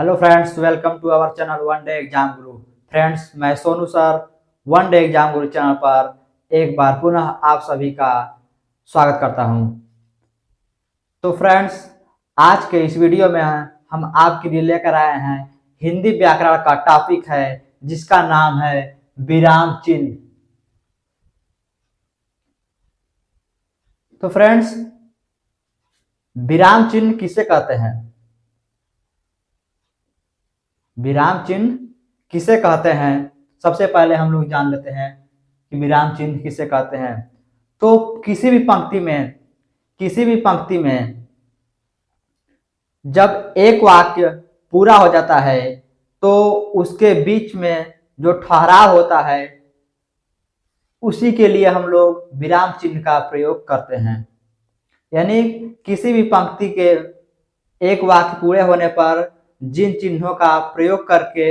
Hello friends, welcome to our channel one day exam Guru. Friends, मैं Sonu sir one day exam Guru channel पर एक बार पुनः आप सभी का स्वागत करता हूं। तो फ्रेंड्स, आज के इस वीडियो में हम आपके लिए लेकर आए हैं हिंदी व्याकरण का टॉपिक है जिसका नाम है विराम चिन्ह। तो फ्रेंड्स, विराम चिन्ह किसे कहते हैं? विराम चिन्ह किसे कहते हैं? सबसे पहले हम लोग जान लेते हैं कि विराम चिन्ह किसे कहते हैं। तो किसी भी पंक्ति में जब एक वाक्य पूरा हो जाता है तो उसके बीच में जो ठहराव होता है उसी के लिए हम लोग विराम चिन्ह का प्रयोग करते हैं। यानी किसी भी पंक्ति के एक वाक्य पूरे होने पर जिन चिन्हों का प्रयोग करके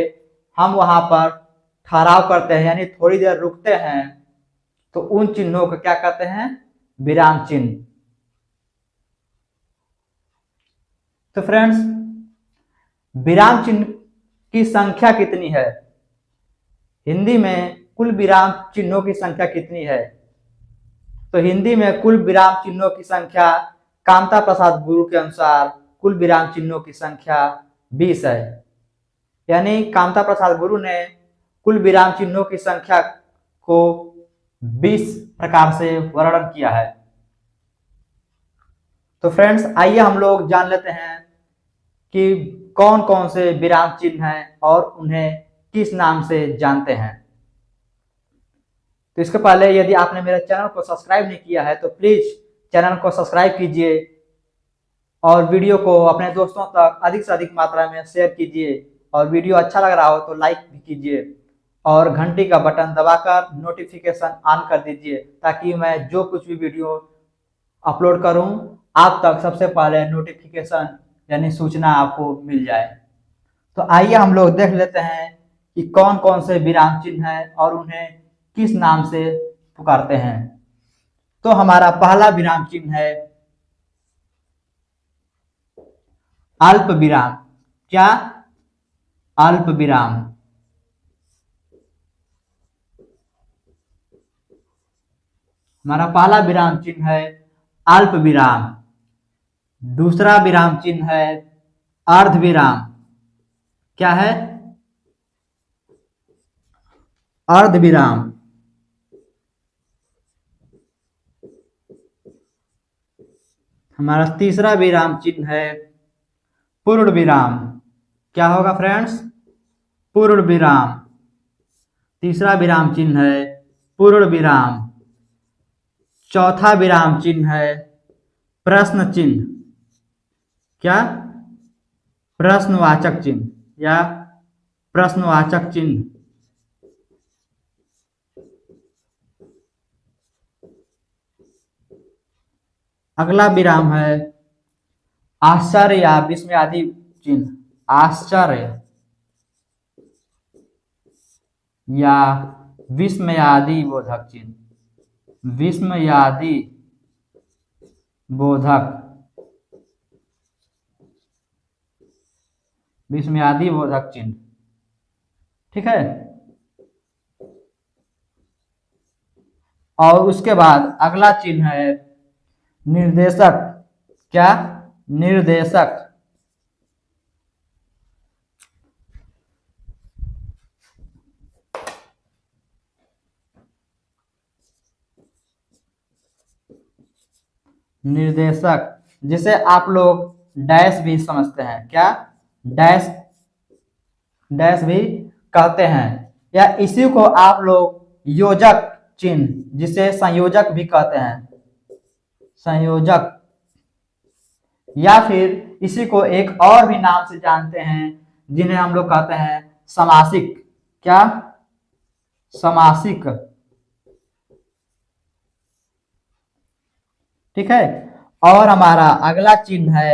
हम वहां पर ठहराव करते हैं यानी थोड़ी देर रुकते हैं, तो उन चिन्हों को क्या कहते हैं? विराम चिन्ह। तो फ्रेंड्स, विराम चिन्ह की संख्या कितनी है? हिंदी में कुल विराम चिन्हों की संख्या कितनी है? तो हिंदी में कुल विराम चिन्हों की संख्या कामता प्रसाद गुरु के अनुसार कुल विराम चिन्हों की संख्या 20 है। यानी कामता प्रसाद गुरु ने कुल विराम चिन्हों की संख्या को 20 प्रकार से वर्णन किया है। तो फ्रेंड्स, आइए हम लोग जान लेते हैं कि कौन कौन से विराम चिन्ह हैं और उन्हें किस नाम से जानते हैं। तो इसके पहले यदि आपने मेरे चैनल को सब्सक्राइब नहीं किया है तो प्लीज चैनल को सब्सक्राइब कीजिए और वीडियो को अपने दोस्तों तक अधिक से अधिक मात्रा में शेयर कीजिए और वीडियो अच्छा लग रहा हो तो लाइक भी कीजिए और घंटी का बटन दबाकर नोटिफिकेशन ऑन कर दीजिए ताकि मैं जो कुछ भी वीडियो अपलोड करूं आप तक सबसे पहले नोटिफिकेशन यानी सूचना आपको मिल जाए। तो आइए हम लोग देख लेते हैं कि कौन कौन से विराम चिन्ह हैं और उन्हें किस नाम से पुकारते हैं। तो हमारा पहला विराम चिन्ह है अल्प विराम। क्या? अल्प विराम। हमारा पहला विराम चिन्ह है अल्प विराम। दूसरा विराम चिन्ह है अर्ध विराम। क्या है? अर्ध विराम। हमारा तीसरा विराम चिन्ह है पूर्ण विराम। क्या होगा फ्रेंड्स? पूर्ण विराम। तीसरा विराम चिन्ह है पूर्ण विराम। चौथा विराम चिन्ह है प्रश्न चिन्ह। क्या? प्रश्नवाचक चिन्ह या प्रश्नवाचक चिन्ह। अगला विराम है आश्चर्य या विस्मयादि चिन्ह। आश्चर्य या विस्मयादि बोधक चिन्ह। विस्मयादि बोधक। विस्मयादि बोधक चिन्ह। ठीक है। और उसके बाद अगला चिन्ह है निर्देशक। क्या? निर्देशक। निर्देशक जिसे आप लोग डैश भी समझते हैं। क्या? डैश डैश भी कहते हैं या इसी को आप लोग योजक चिन्ह जिसे संयोजक भी कहते हैं। संयोजक या फिर इसी को एक और भी नाम से जानते हैं जिन्हें हम लोग कहते हैं समासिक। क्या? समासिक। ठीक है। और हमारा अगला चिन्ह है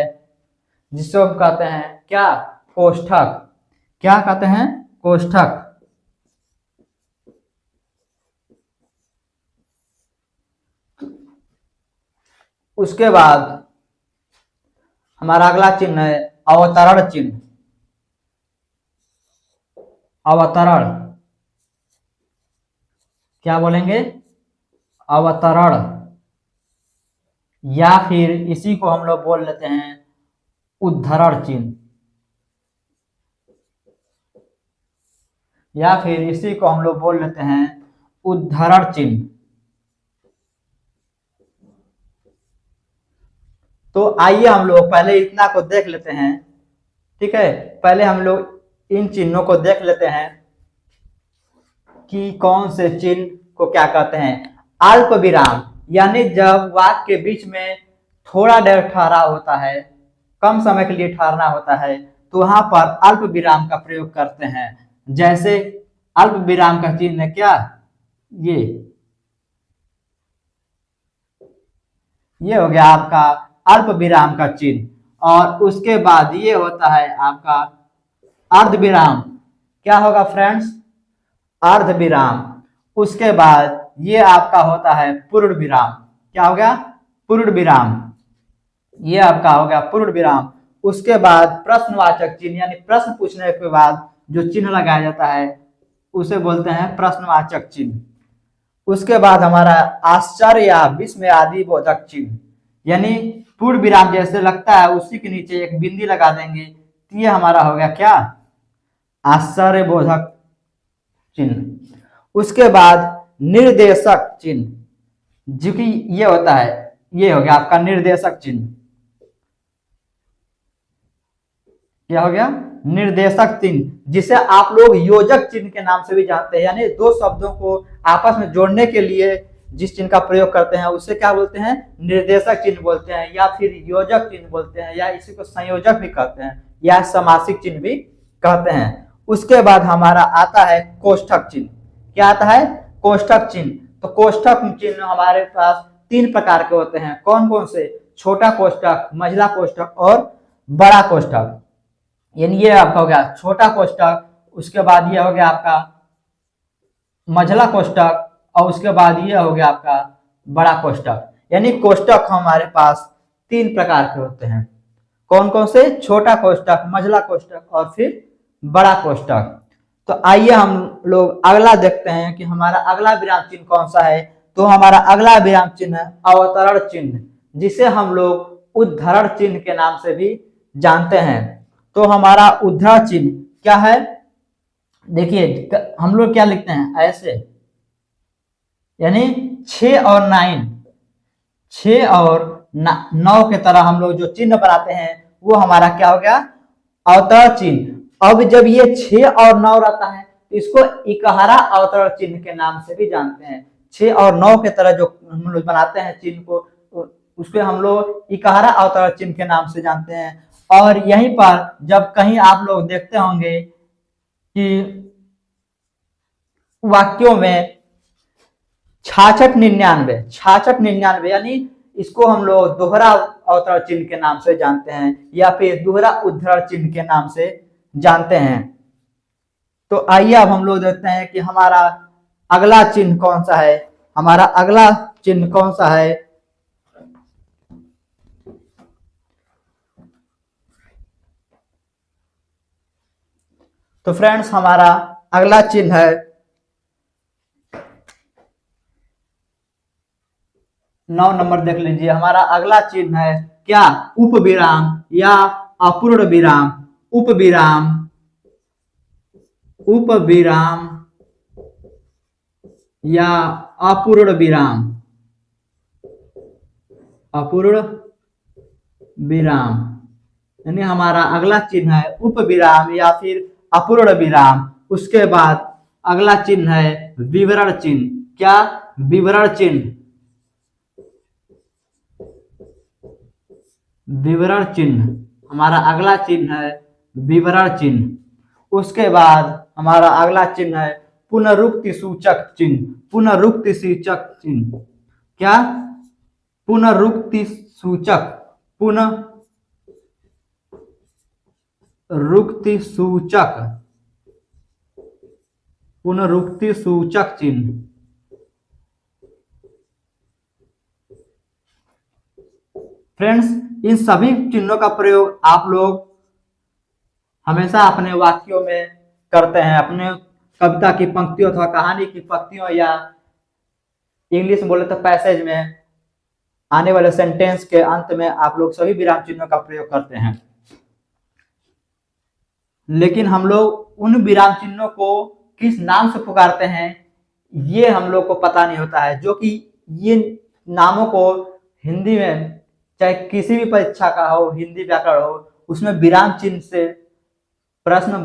जिसको हम कहते हैं क्या? कोष्ठक। क्या कहते हैं? कोष्ठक। उसके बाद हमारा अगला चिन्ह है अवतरण चिन्ह। अवतरण, क्या बोलेंगे, अवतरण, या फिर इसी को हम लोग बोल लेते हैं उद्धरण चिन्ह, या फिर इसी को हम लोग बोल लेते हैं उद्धरण चिन्ह। तो आइए हम लोग पहले इतना को देख लेते हैं, ठीक है। पहले हम लोग इन चिन्हों को देख लेते हैं कि कौन से चिन्ह को क्या कहते हैं। अल्प विराम, यानी जब वाक्य के बीच में थोड़ा देर ठहराव होता है, कम समय के लिए ठहरना होता है, तो वहां पर अल्प विराम का प्रयोग करते हैं। जैसे अल्प विराम का चिन्ह है क्या, ये हो गया आपका अल्प विराम का चिन्ह। और उसके बाद ये होता है आपका अर्ध विराम, क्या होगा फ्रेंड्स, अर्ध विराम। उसके बाद ये आपका होता है पूर्ण विराम, क्या हो गया, पूर्ण विराम, ये आपका हो गया पूर्ण विराम। उसके बाद प्रश्नवाचक चिन्ह, यानी प्रश्न पूछने के बाद जो चिन्ह लगाया जाता है उसे बोलते हैं प्रश्नवाचक चिन्ह। उसके बाद हमारा आश्चर्य या विस्मय आदि बोधक चिन्ह, यानी पूर्ण विराम जैसे लगता है उसी के नीचे एक बिंदी लगा देंगे, तो ये हमारा हो गया क्या, आश्चर्य बोधक चिन्ह। उसके बाद निर्देशक चिन्ह, जो कि ये होता है, ये हो गया आपका निर्देशक चिन्ह, क्या हो गया, निर्देशक चिन्ह, जिसे आप लोग योजक चिन्ह के नाम से भी जानते हैं। यानी दो शब्दों को आपस में जोड़ने के लिए जिस चिन्ह का प्रयोग करते हैं उसे क्या बोलते हैं, निर्देशक चिन्ह बोलते हैं, या फिर योजक चिन्ह बोलते हैं, या इसी को संयोजक भी कहते हैं, या समासिक चिन्ह भी कहते हैं। उसके बाद हमारा आता है कोष्ठक चिन्ह, क्या आता है, कोष्ठक चिन्ह। तो कोष्ठक चिन्ह हमारे पास तीन प्रकार के होते हैं, कौन कौन से, छोटा कोष्ठक, मझला कोष्ठक और बड़ा कोष्ठक। यानी ये आपका हो गया छोटा कोष्ठक, उसके बाद ये हो गया आपका मझला कोष्ठक, और उसके बाद ये हो गया आपका बड़ा कोष्ठक। यानी कोष्ठक हमारे पास तीन प्रकार के होते हैं, कौन कौन से, छोटा कोष्ठक, मझला कोष्ठक और फिर बड़ा कोष्ठक। तो आइए हम लोग अगला देखते हैं कि हमारा अगला विराम चिन्ह कौन सा है। तो हमारा अगला विराम चिन्ह है अवतरण चिन्ह, जिसे हम लोग उद्धरण चिन्ह के नाम से भी जानते हैं। तो हमारा उद्धरण चिन्ह क्या है, देखिए हम लोग क्या लिखते हैं ऐसे, यानी 6 और 9, 6 और 9 के तरह हम लोग जो चिन्ह बनाते हैं वो हमारा क्या हो गया, अवतरण चिन्ह। अब जब ये 6 और 9 रहता है तो इसको इकहारा अवतरण चिन्ह के नाम से भी जानते हैं। 6 और 9 के तरह जो हम लोग बनाते हैं चिन्ह को, उसको हम लोग इकहारा अवतरण चिन्ह के नाम से जानते हैं। और यहीं पर जब कहीं आप लोग देखते होंगे कि वाक्यों में 66-99, 66-99, यानी इसको हम लोग दोहरा अवतरण चिन्ह के नाम से जानते हैं, या फिर दोहरा उद्धरण चिन्ह के नाम से जानते हैं। तो आइए अब हम लोग देखते हैं कि हमारा अगला चिन्ह कौन सा है। हमारा अगला चिन्ह कौन सा है, तो फ्रेंड्स हमारा अगला चिन्ह है 9 नंबर देख लीजिए। हमारा अगला चिन्ह है क्या, उपविराम या अपूर्ण विराम, उपविराम, उपविराम या अपूर्ण विराम, अपूर्ण विराम। यानी हमारा अगला चिन्ह है उपविराम या फिर अपूर्ण विराम। उसके बाद अगला चिन्ह है विवरण चिन्ह, क्या, विवरण चिन्ह, विवरण चिन्ह, हमारा अगला चिन्ह है विवरण चिन्ह। उसके बाद हमारा अगला चिन्ह है पुनरुक्ति सूचक चिन्ह, पुनरुक्ति सूचक चिन्ह, क्या, पुनरुक्ति सूचक, पुनरुक्ति सूचक, पुनरुक्ति सूचक चिन्ह। फ्रेंड्स इन सभी चिन्हों का प्रयोग आप लोग हमेशा अपने वाक्यों में करते हैं अपने कविता की पंक्तियों अथवा कहानी की पंक्तियों या इंग्लिश में बोले तो पैसेज में आने वाले सेंटेंस के अंत में आप लोग सभी विराम चिन्हों का प्रयोग करते हैं। लेकिन हम लोग उन विराम चिन्हों को किस नाम से पुकारते हैं ये हम लोग को पता नहीं होता है, जो कि ये नामों को हिंदी में चाहे किसी भी परीक्षा का हो, हिंदी व्याकरण हो, उसमें विराम चिन्ह से प्रश्न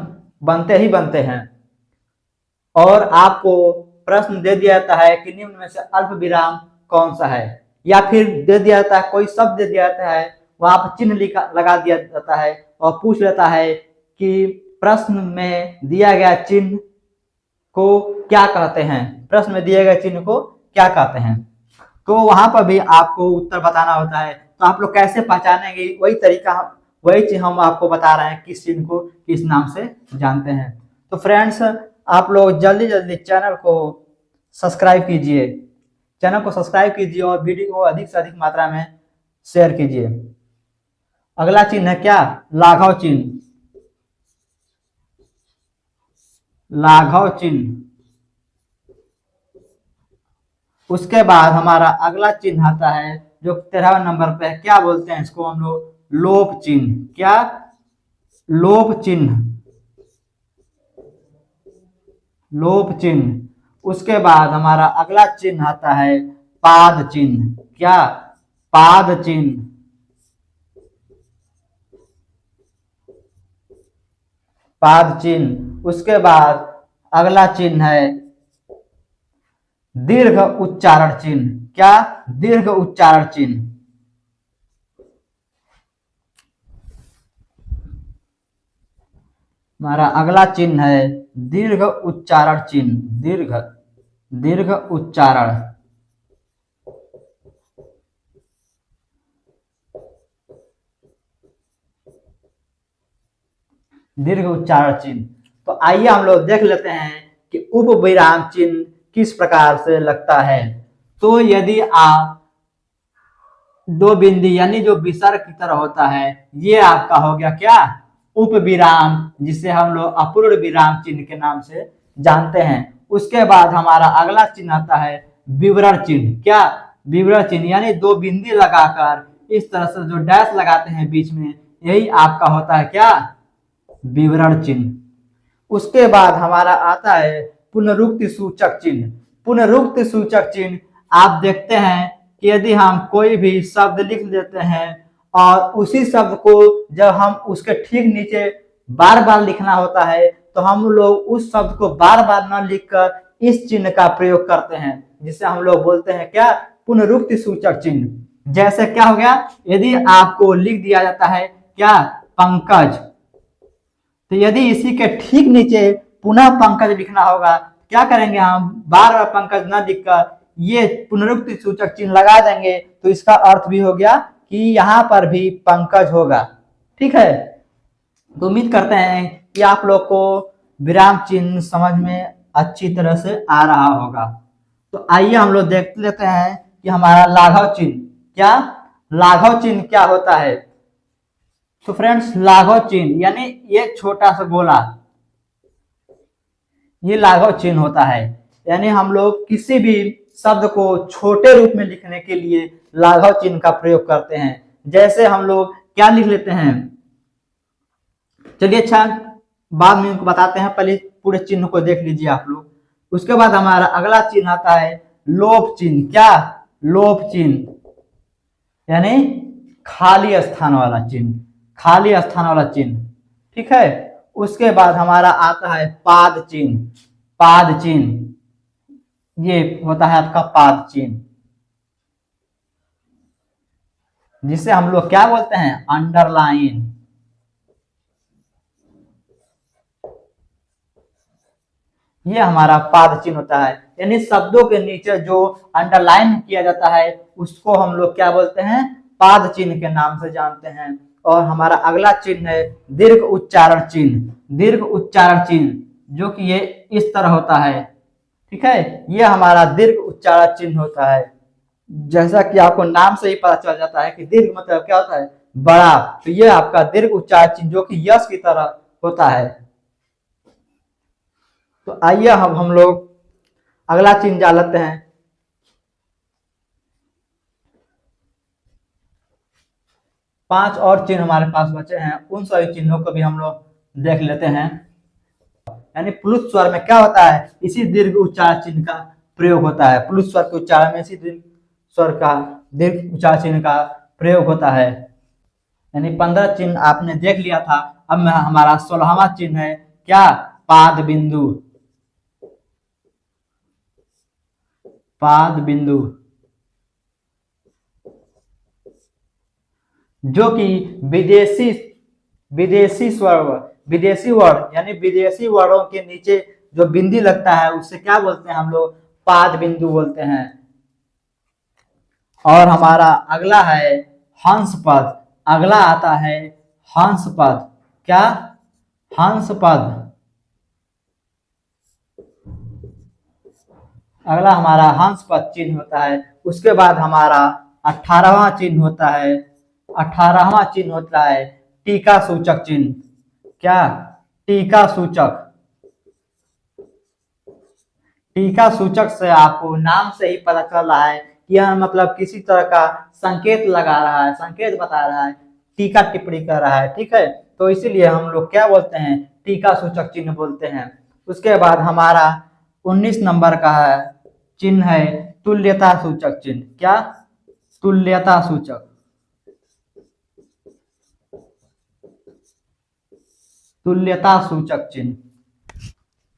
बनते ही बनते हैं। और आपको प्रश्न दे दिया जाता है कि निम्न में से अल्प विराम कौन सा है, या फिर दे दिया जाता है कोई शब्द दे दिया जाता है, वहां पर चिन्ह लगा दिया जाता है और पूछ लेता है कि प्रश्न में दिया गया चिन्ह को क्या कहते हैं, प्रश्न में दिए गए चिन्ह को क्या कहते हैं। तो वहां पर भी आपको उत्तर बताना होता है। तो आप लोग कैसे पहचानेंगे, वही तरीका, वही चीज हम आपको बता रहे हैं किस चिन्ह को किस नाम से जानते हैं। तो फ्रेंड्स, आप लोग जल्दी जल्दी चैनल को सब्सक्राइब कीजिए, चैनल को सब्सक्राइब कीजिए और वीडियो को अधिक से अधिक मात्रा में शेयर कीजिए। अगला चिन्ह है क्या, लाघव चिन्ह। लाघव चिन्ह। उसके बाद हमारा अगला चिन्ह आता है जो 13वें नंबर पे है, क्या बोलते हैं इसको हम लोग, लोप चिन्ह। क्या, लोप चिन्ह। लोप चिन्ह। उसके बाद हमारा अगला चिन्ह आता है पाद चिन्ह। क्या, पाद चिन्ह। पाद चिन्ह। उसके बाद अगला चिन्ह है दीर्घ उच्चारण चिन्ह। क्या, दीर्घ उच्चारण चिन्ह। हमारा अगला चिन्ह है दीर्घ उच्चारण चिन्ह। दीर्घ उच्चारण। दीर्घ उच्चारण चिन्ह। तो आइए हम लोग देख लेते हैं कि उप विराम चिन्ह किस प्रकार से लगता है। तो यदि आप दो बिंदी यानी जो विसर्ग की तरह होता है, ये आपका हो गया क्या, उप विराम, जिसे हम लोग अपूर्ण विराम चिन्ह के नाम से जानते हैं। उसके बाद हमारा अगला चिन्ह आता है विवरण चिन्ह। क्या, विवरण चिन्ह, यानी दो बिंदी लगाकर इस तरह से जो डैश लगाते हैं बीच में, यही आपका होता है क्या, विवरण चिन्ह। उसके बाद हमारा आता है पुनरुक्ति सूचक चिन्ह। पुनरुक्ति सूचक चिन्ह, आप देखते हैं कि यदि हम कोई भी शब्द लिख देते हैं और उसी शब्द को जब हम उसके ठीक नीचे बार बार लिखना होता है, तो हम लोग उस शब्द को बार बार न लिखकर इस चिन्ह का प्रयोग करते हैं, जिसे हम लोग बोलते हैं क्या, पुनरुक्ति सूचक चिन्ह। जैसे क्या हो गया, यदि आपको लिख दिया जाता है क्या, पंकज, तो यदि इसी के ठीक नीचे पुनः पंकज लिखना होगा, क्या करेंगे, हम बार बार पंकज न लिखकर ये पुनरुक्ति सूचक चिन्ह लगा देंगे, तो इसका अर्थ भी हो गया कि यहाँ पर भी पंकज होगा। ठीक है, तो उम्मीद करते हैं कि आप लोग को विराम चिन्ह समझ में अच्छी तरह से आ रहा होगा। तो आइए हम लोग देख लेते हैं कि हमारा लाघव चिन्ह, क्या, लाघव चिन्ह क्या होता है। तो फ्रेंड्स, लाघव चिन्ह यानी ये छोटा सा गोला, ये लाघव चिन्ह होता है। यानी हम लोग किसी भी शब्द को छोटे रूप में लिखने के लिए लाघव चिन्ह का प्रयोग करते हैं। जैसे हम लोग क्या लिख लेते हैं, चलिए अच्छा बाद में उनको बताते हैं, पहले पूरे चिन्ह को देख लीजिए आप लोग। उसके बाद हमारा अगला चिन्ह आता है लोप चिन्ह। क्या, लोप चिन्ह यानी खाली स्थान वाला चिन्ह, खाली स्थान वाला चिन्ह। ठीक है, उसके बाद हमारा आता है पाद चिन्ह। पाद चिन्ह, ये होता है आपका पाद चिन्ह, जिसे हम लोग क्या बोलते हैं, अंडरलाइन। ये हमारा पाद चिन्ह होता है, यानी शब्दों के नीचे जो अंडरलाइन किया जाता है उसको हम लोग क्या बोलते हैं, पाद चिन्ह के नाम से जानते हैं। और हमारा अगला चिन्ह है दीर्घ उच्चारण चिन्ह। दीर्घ उच्चारण चिन्ह, जो कि ये इस तरह होता है। ठीक है, ये हमारा दीर्घ उच्चारण चिन्ह होता है। जैसा कि आपको नाम से ही पता चल जाता है कि दीर्घ मतलब क्या होता है, बड़ा, तो ये आपका दीर्घ उच्चारण चिन्ह जो कि यश की तरह होता है। तो आइए अब हम लोग अगला चिन्ह जान लेते हैं। 5 और चिन्ह हमारे पास बचे हैं, उन सभी चिन्हों को भी हम लोग देख लेते हैं। यानी प्लुत स्वर में क्या होता है, इसी दीर्घ उच्चार चिन्ह का प्रयोग होता है। प्लुत स्वर के उच्चारण में इसी दीर्घ स्वर का दीर्घ उच्चार चिन्ह का प्रयोग होता है। यानी 15 चिन्ह आपने देख लिया था। अब हमारा 16वां चिन्ह है क्या, पाद बिंदु। पाद बिंदु जो कि विदेशी वर्ण यानी विदेशी वर्णों के नीचे जो बिंदी लगता है उससे क्या बोलते हैं हम लोग, पाद बिंदु बोलते हैं। और हमारा अगला है हंस पद। अगला आता है हंस पद। क्या, हंस पद। अगला हमारा हंस पद चिन्ह होता है। उसके बाद हमारा 18वां चिन्ह होता है। 18वां चिन्ह होता है टीका सूचक चिन्ह। क्या, टीका सूचक। टीका सूचक से आपको नाम से ही पता चल रहा है कि यह मतलब किसी तरह का संकेत लगा रहा है, संकेत बता रहा है, टीका टिप्पणी कर रहा है। ठीक है, तो इसीलिए हम लोग क्या बोलते हैं, टीका सूचक चिन्ह बोलते हैं। उसके बाद हमारा 19 नंबर का है चिन्ह है तुल्यता सूचक चिन्ह। क्या, तुल्यता सूचक। तुल्यता सूचक चिन्ह।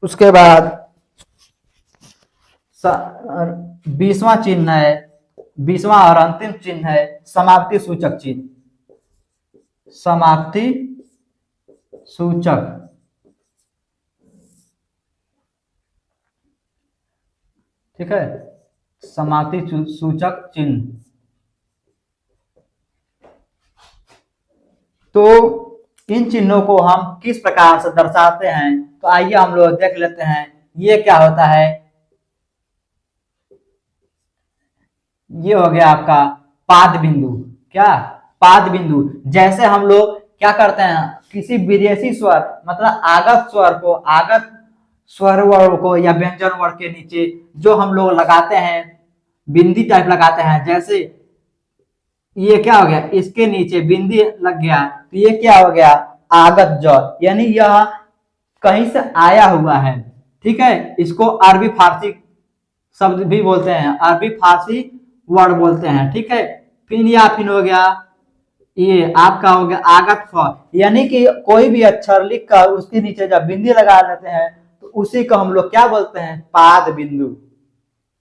उसके बाद 20वां चिन्ह है, 20वां और अंतिम चिन्ह है समाप्ति सूचक चिन्ह। समाप्ति सूचक। ठीक है, समाप्ति सूचक चिन्ह। तो इन चिन्हों को हम किस प्रकार से दर्शाते हैं, तो आइए हम लोग देख लेते हैं। ये क्या होता है, ये हो गया आपका पाद बिंदु। क्या, पाद बिंदु। जैसे हम लोग क्या करते हैं, किसी विदेशी स्वर मतलब आगत स्वर को, आगत स्वर वर्ण को या व्यंजन वर्ण के नीचे जो हम लोग लगाते हैं, बिंदी टाइप लगाते हैं। जैसे ये क्या हो गया, इसके नीचे बिंदी लग गया तो ये क्या हो गया, आगत जड़, यानी यह कहीं से आया हुआ है। ठीक है, इसको अरबी फारसी शब्द भी बोलते हैं, अरबी फारसी वर्ड बोलते हैं। ठीक है, फिर हो गया, ये आपका हो गया आगत फ, यानी कि कोई भी अक्षर लिख कर उसके नीचे जब बिंदी लगा देते हैं तो उसी को हम लोग क्या बोलते हैं, पाद बिंदु।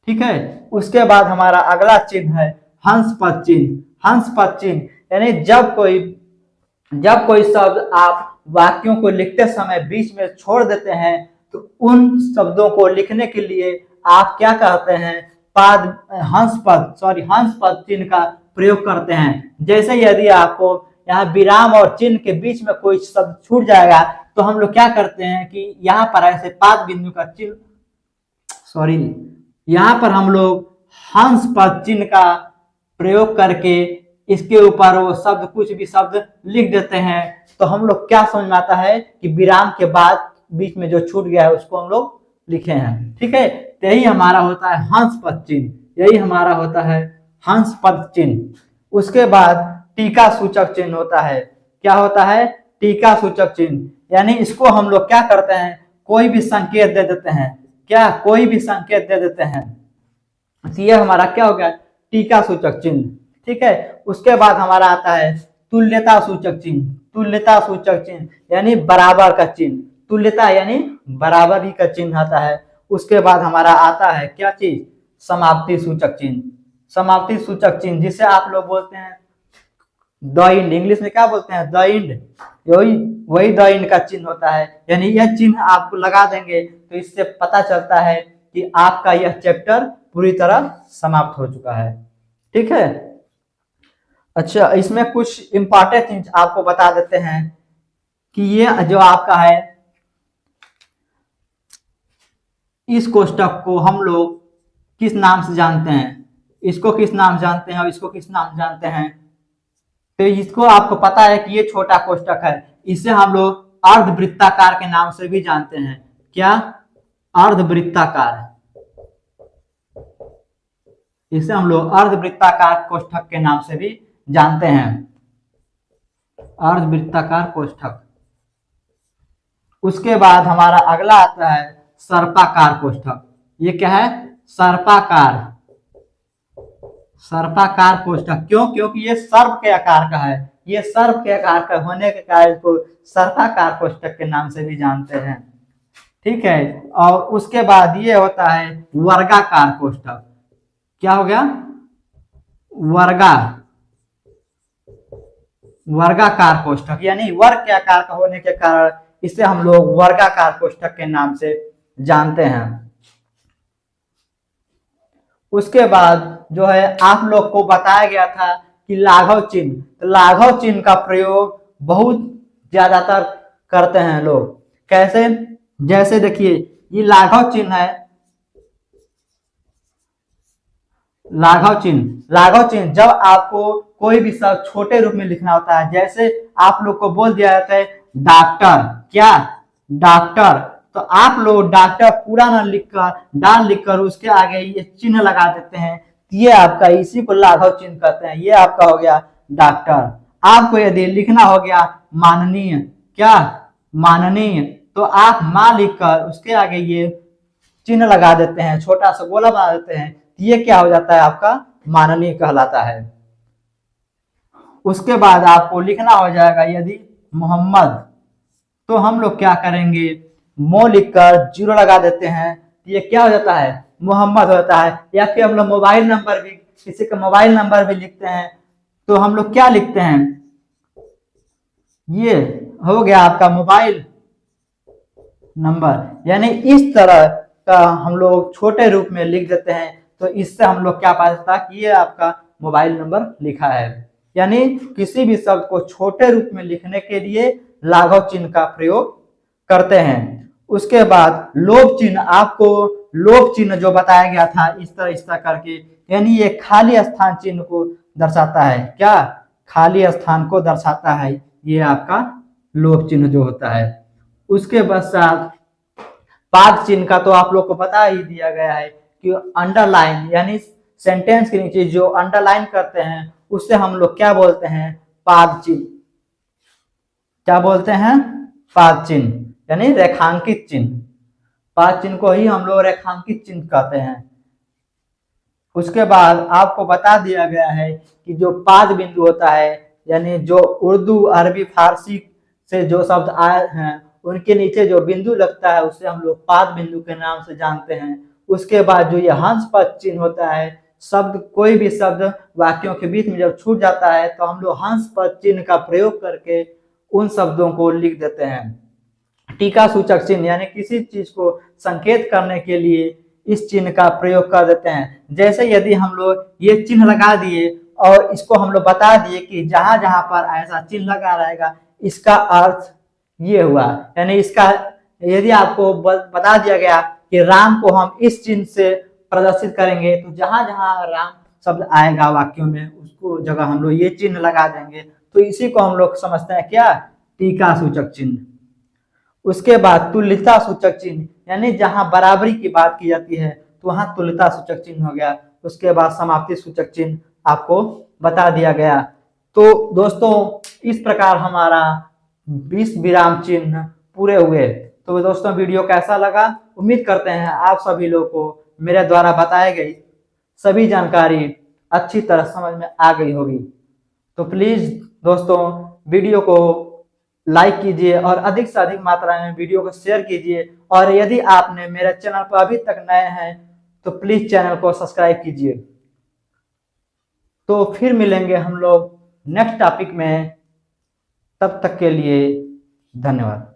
ठीक है, उसके बाद हमारा अगला चिन्ह है हंस पद चिन्ह। हंस पद चिन्ह यानी जब कोई शब्द आप वाक्यों को लिखते समय बीच में छोड़ देते हैं तो उन शब्दों को लिखने के लिए आप क्या कहते हैं, हंस पद चिन्ह का प्रयोग करते हैं। जैसे यदि आपको यहाँ विराम और चिन्ह के बीच में कोई शब्द छूट जाएगा तो हम लोग क्या करते हैं कि यहाँ पर ऐसे पाद बिंदु का चिन्ह, यहाँ पर हम लोग हंस पद चिन्ह का प्रयोग करके इसके ऊपर वो शब्द, कुछ भी शब्द लिख देते हैं। तो हम लोग क्या समझ में आता है कि विराम के बाद बीच में जो छूट गया है उसको हम लोग लिखे हैं। ठीक है, यही हमारा होता है हंस पद चिन्ह, यही हमारा होता है हंस पद चिन्ह। उसके बाद टीका सूचक चिन्ह होता है। क्या होता है, टीका सूचक चिन्ह, यानी इसको हम लोग क्या करते हैं, कोई भी संकेत दे देते हैं। क्या, कोई भी संकेत दे देते हैं, तो यह हमारा क्या हो गया, टीका सूचक चिन्ह। ठीक है, उसके बाद हमारा आता है तुल्यता सूचक चिन्ह। तुल्यता सूचक चिन्ह यानी बराबर का चिन्ह, तुल्यता यानी बराबर ही का चिन्ह आता है। उसके बाद हमारा आता है क्या चीज, समाप्ति सूचक चिन्ह। समाप्ति सूचक चिन्ह जिसे आप लोग बोलते हैं द इंड, इंग्लिश में क्या बोलते हैं, द इंड, वही द इंड का चिन्ह होता है। यानी यह चिन्ह आपको लगा देंगे तो इससे पता चलता है कि आपका यह चैप्टर पूरी तरह समाप्त हो चुका है। ठीक है, अच्छा, इसमें कुछ इंपॉर्टेंट चीज आपको बता देते हैं कि ये जो आपका है, इस कोष्टक को हम लोग किस नाम से जानते हैं, इसको किस नाम जानते हैं और इसको किस नाम जानते हैं। तो इसको आपको पता है कि ये छोटा कोष्टक है, इसे हम लोग अर्धवृत्ताकार के नाम से भी जानते हैं। क्या, अर्धवृत्ताकार, इसे हम लोग अर्धवृत्ताकार कोष्ठक के नाम से भी जानते हैं, अर्धवृत्ताकार कोष्ठक। उसके बाद हमारा अगला आता है सर्पाकार कोष्ठक। ये क्या है? सर्पाकार, सर्पाकार कोष्ठक। क्यों? क्योंकि ये सर्प के आकार का है, ये सर्प के आकार का होने के कारण इसको सर्पाकार कोष्ठक के नाम से भी जानते हैं। ठीक है। और उसके बाद ये होता है वर्गाकार कोष्ठक। क्या हो गया? वर्गाकार कोष्ठक, यानी वर्ग के आकार का होने के कारण इसे हम लोग वर्गाकार कोष्ठक के नाम से जानते हैं। उसके बाद जो है आप लोग को बताया गया था कि लाघव चिन्ह, तो लाघव चिन्ह का प्रयोग बहुत ज्यादातर करते हैं लोग। कैसे? जैसे देखिए ये लाघव चिन्ह है, लाघव चिन्ह। लाघव चिन्ह जब आपको कोई भी शब्द छोटे रूप में लिखना होता है, जैसे आप लोग को बोल दिया जाता है डॉक्टर, क्या? डॉक्टर, तो आप लोग डॉक्टर पूरा ना लिखकर डाल लिखकर उसके आगे ये चिन्ह लगा देते हैं, ये आपका, इसी को लाघव चिन्ह कहते हैं। ये आपका हो गया डॉक्टर। आपको यदि लिखना हो गया माननीय, क्या? माननीय, तो आप मां लिखकर उसके आगे ये चिन्ह लगा देते हैं, छोटा सा गोला बना देते हैं, ये क्या हो जाता है? आपका माननीय कहलाता है। उसके बाद आपको लिखना हो जाएगा यदि मोहम्मद, तो हम लोग क्या करेंगे? मो लिखकर जीरो लगा देते हैं, ये क्या हो जाता है? मोहम्मद होता है। या फिर हम लोग मोबाइल नंबर भी, किसी का मोबाइल नंबर भी लिखते हैं, तो हम लोग क्या लिखते हैं? ये हो गया आपका मोबाइल नंबर। यानी इस तरह का हम लोग छोटे रूप में लिख देते हैं, तो इससे हम लोग क्या पता चलता कि ये आपका मोबाइल नंबर लिखा है। यानी किसी भी शब्द को छोटे रूप में लिखने के लिए लाघव चिन्ह का प्रयोग करते हैं। उसके बाद लोभ चिन्ह, आपको लोभ चिन्ह जो बताया गया था इस तरह करके, यानी ये खाली स्थान चिन्ह को दर्शाता है। क्या? खाली स्थान को दर्शाता है, ये आपका लोभ चिन्ह जो होता है। उसके पश्चात पाद चिन्ह का तो आप लोग को बता ही दिया गया है कि अंडरलाइन, यानी सेंटेंस के नीचे जो अंडरलाइन करते हैं उससे हम लोग क्या बोलते हैं? पाद चिन्ह। क्या बोलते हैं? पाद चिन्ह, यानी रेखांकित चिन्ह। पाद चिन्ह को ही हम लोग रेखांकित चिन्ह कहते हैं। उसके बाद आपको बता दिया गया है कि जो पाद बिंदु होता है, यानी जो उर्दू, अरबी, फारसी से जो शब्द आए हैं उनके नीचे जो बिंदु लगता है उसे हम लोग पाद बिंदु के नाम से जानते हैं। उसके बाद जो ये हंस पद चिन्ह होता है, शब्द, कोई भी शब्द वाक्यों के बीच में जब छूट जाता है तो हम लोग हंस पद चिन्ह का प्रयोग करके उन शब्दों को लिख देते हैं। टीका सूचक चिन्ह, यानी किसी चीज को संकेत करने के लिए इस चिन्ह का प्रयोग कर देते हैं। जैसे यदि हम लोग ये चिन्ह लगा दिए और इसको हम लोग बता दिए कि जहां जहां पर ऐसा चिन्ह लगा रहेगा इसका अर्थ ये हुआ, यानी इसका, यदि आपको बता दिया गया कि राम को हम इस चिन्ह से प्रदर्शित करेंगे, तो जहां जहां राम शब्द आएगा वाक्यों में उसको जगह हम लोग ये चिन्ह लगा देंगे, तो इसी को हम लोग समझते हैं क्या? टीका सूचक चिन्ह। उसके बाद तुल्यता सूचक चिन्ह, यानी जहां बराबरी की बात की जाती है तो वहां तुल्यता सूचक चिन्ह हो गया। उसके बाद समाप्ति सूचक चिन्ह आपको बता दिया गया। तो दोस्तों इस प्रकार हमारा 20 विराम चिन्ह पूरे हुए। तो दोस्तों वीडियो कैसा लगा? उम्मीद करते हैं आप सभी लोगों को मेरे द्वारा बताई गई सभी जानकारी अच्छी तरह समझ में आ गई होगी। तो प्लीज दोस्तों वीडियो को लाइक कीजिए और अधिक से अधिक मात्रा में वीडियो को शेयर कीजिए। और यदि आपने मेरे चैनल पर अभी तक नए हैं तो प्लीज चैनल को सब्सक्राइब कीजिए। तो फिर मिलेंगे हम लोग नेक्स्ट टॉपिक में, तब तक के लिए धन्यवाद।